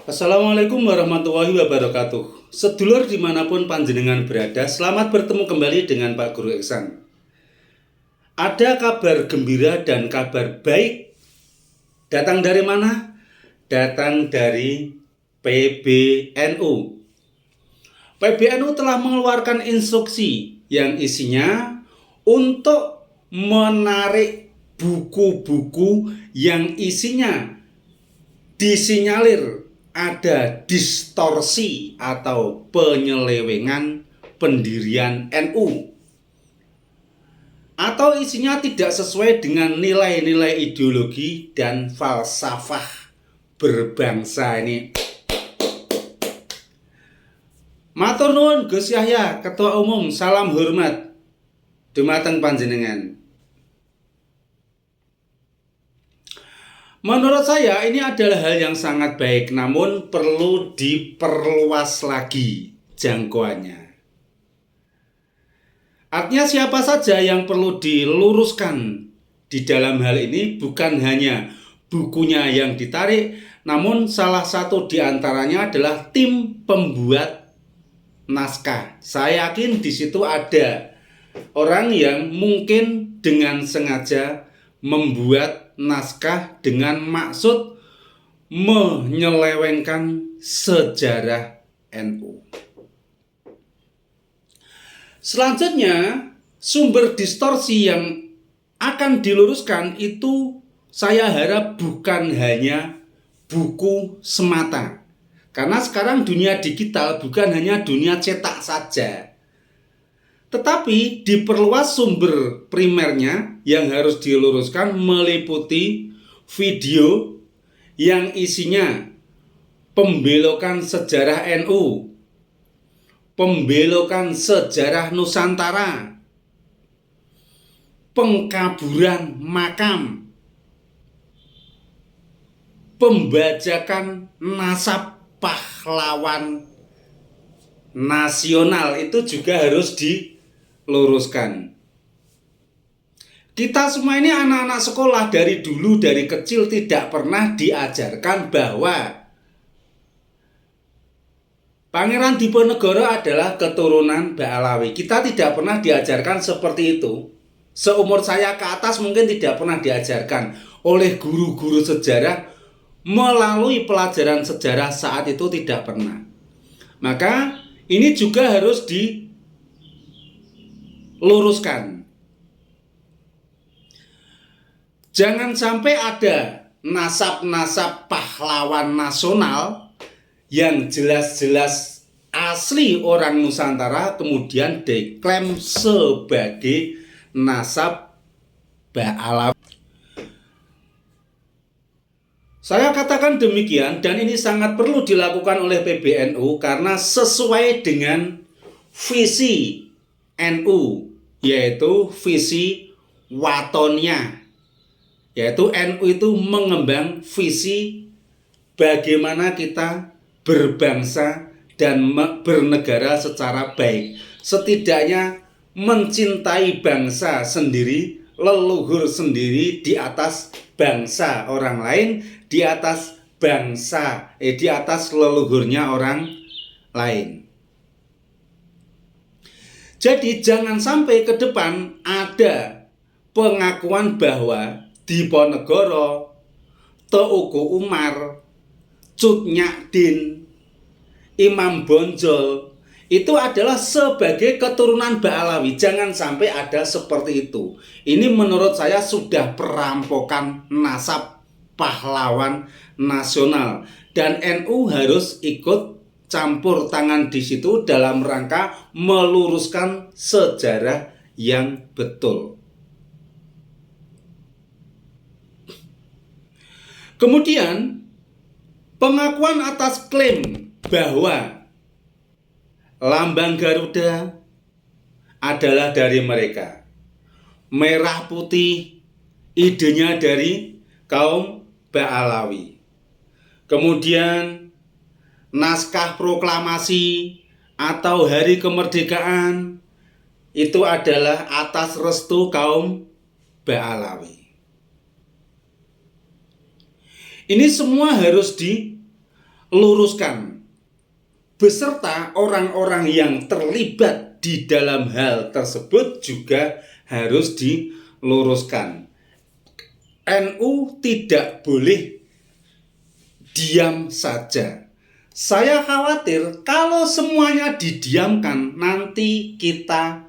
Assalamualaikum warahmatullahi wabarakatuh. Sedulur dimanapun panjenengan berada, selamat bertemu kembali dengan Pak Guru Iksan. Ada kabar gembira dan kabar baik. Datang dari mana? Datang dari PBNU. PBNU telah mengeluarkan instruksi yang isinya untuk menarik buku-buku yang isinya disinyalir ada distorsi atau penyelewengan pendirian NU, atau isinya tidak sesuai dengan nilai-nilai ideologi dan falsafah berbangsa ini. Matur nuwun Gus Yahya, Ketua Umum, salam hormat dumateng panjenengan. Menurut saya ini adalah hal yang sangat baik, namun perlu diperluas lagi jangkauannya. Artinya siapa saja yang perlu diluruskan di dalam hal ini, bukan hanya bukunya yang ditarik, namun salah satu di antaranya adalah tim pembuat naskah. Saya yakin di situ ada orang yang mungkin dengan sengaja membuat naskah dengan maksud menyelewengkan sejarah NU. Selanjutnya, sumber distorsi yang akan diluruskan itu saya harap bukan hanya buku semata. Karena sekarang dunia digital bukan hanya dunia cetak saja, tetapi diperluas sumber primernya yang harus diluruskan meliputi video yang isinya pembelokan sejarah NU, pembelokan sejarah Nusantara, pengkaburan makam, pembajakan nasab pahlawan nasional, itu juga harus diluruskan. Kita semua ini anak-anak sekolah dari dulu, dari kecil tidak pernah diajarkan bahwa Pangeran Diponegoro adalah keturunan Mbak Alawi. Kita tidak pernah diajarkan seperti itu. Seumur saya ke atas mungkin tidak pernah diajarkan oleh guru-guru sejarah melalui pelajaran sejarah saat itu, tidak pernah. Maka ini juga harus diluruskan. Jangan sampai ada nasab-nasab pahlawan nasional yang jelas-jelas asli orang Nusantara kemudian diklaim sebagai nasab Mbah Alawi. Saya katakan demikian, dan ini sangat perlu dilakukan oleh PBNU karena sesuai dengan visi NU, yaitu visi watonnya, yaitu NU itu mengembang visi bagaimana kita berbangsa dan bernegara secara baik, setidaknya mencintai bangsa sendiri, leluhur sendiri di atas bangsa orang lain, di atas bangsa, di atas leluhurnya orang lain. Jadi jangan sampai ke depan ada pengakuan bahwa Diponegoro, Teuku Umar, Cut Nyak-din, Imam Bonjol itu adalah sebagai keturunan Mbah Alawi. Jangan sampai ada seperti itu. Ini menurut saya sudah perampokan nasab pahlawan nasional, dan NU harus ikut campur tangan di situ dalam rangka meluruskan sejarah yang betul. Kemudian pengakuan atas klaim bahwa lambang Garuda adalah dari mereka, merah putih idenya dari kaum Mbah Alawi. Kemudian naskah proklamasi atau hari kemerdekaan itu adalah atas restu kaum Mbah Alawi. Ini semua harus di luruskan. Beserta orang-orang yang terlibat di dalam hal tersebut juga harus diluruskan. NU tidak boleh diam saja. Saya khawatir kalau semuanya didiamkan, nanti kita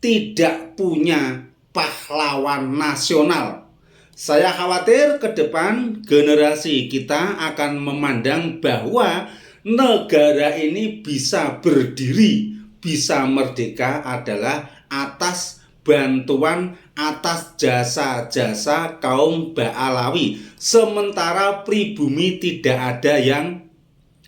tidak punya pahlawan nasional. Saya khawatir ke depan generasi kita akan memandang bahwa negara ini bisa berdiri, bisa merdeka adalah atas bantuan, atas jasa-jasa kaum Ba'alawi. Sementara pribumi tidak ada yang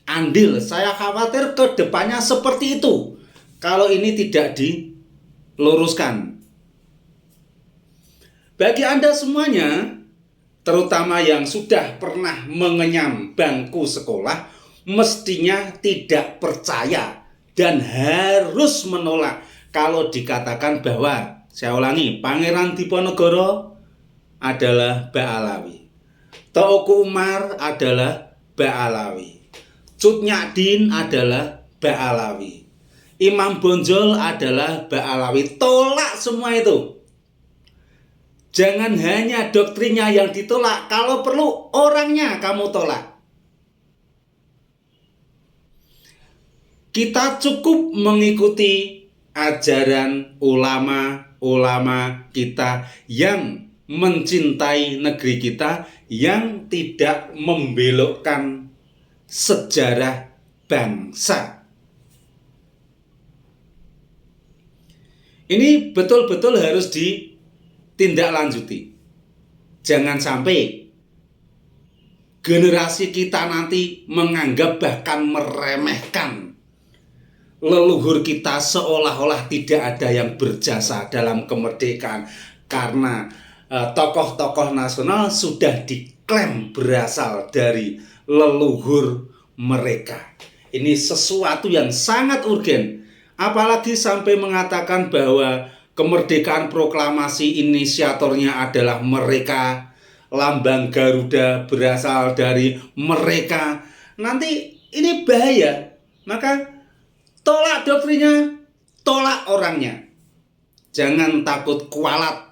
andil. Saya khawatir ke depannya seperti itu kalau ini tidak diluruskan. Bagi Anda semuanya, terutama yang sudah pernah mengenyam bangku sekolah, mestinya tidak percaya dan harus menolak kalau dikatakan bahwa, saya ulangi, Pangeran Diponegoro adalah Ba'alawi, Teuku Umar adalah Ba'alawi, Cut Nyak adalah Ba'alawi, Imam Bonjol adalah Ba'alawi. Tolak semua itu. Jangan hanya doktrinnya yang ditolak, kalau perlu orangnya kamu tolak. Kita cukup mengikuti ajaran ulama-ulama kita yang mencintai negeri kita, yang tidak membelokkan sejarah bangsa. Ini betul-betul harus ditindaklanjuti. Jangan sampai generasi kita nanti menganggap bahkan meremehkan leluhur kita, seolah-olah tidak ada yang berjasa dalam kemerdekaan karena tokoh-tokoh nasional sudah diklaim berasal dari leluhur mereka. Ini sesuatu yang sangat urgen, apalagi sampai mengatakan bahwa kemerdekaan proklamasi inisiatornya adalah mereka, lambang Garuda berasal dari mereka. Nanti ini bahaya. Maka tolak doktrinnya, tolak orangnya. Jangan takut kualat.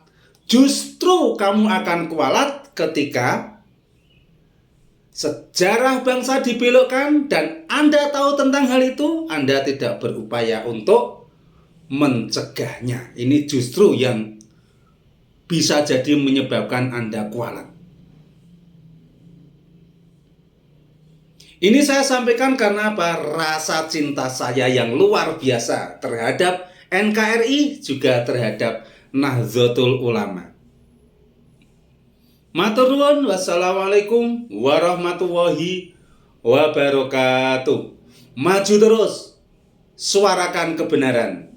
Justru kamu akan kualat ketika sejarah bangsa dibelokkan dan Anda tahu tentang hal itu, Anda tidak berupaya untuk mencegahnya. Ini justru yang bisa jadi menyebabkan Anda kualat. Ini saya sampaikan karena apa? Rasa cinta saya yang luar biasa terhadap NKRI, juga terhadap Nahdlatul Ulama. Matur nuwun, wassalamualaikum warahmatullahi wabarakatuh. Maju terus, suarakan kebenaran.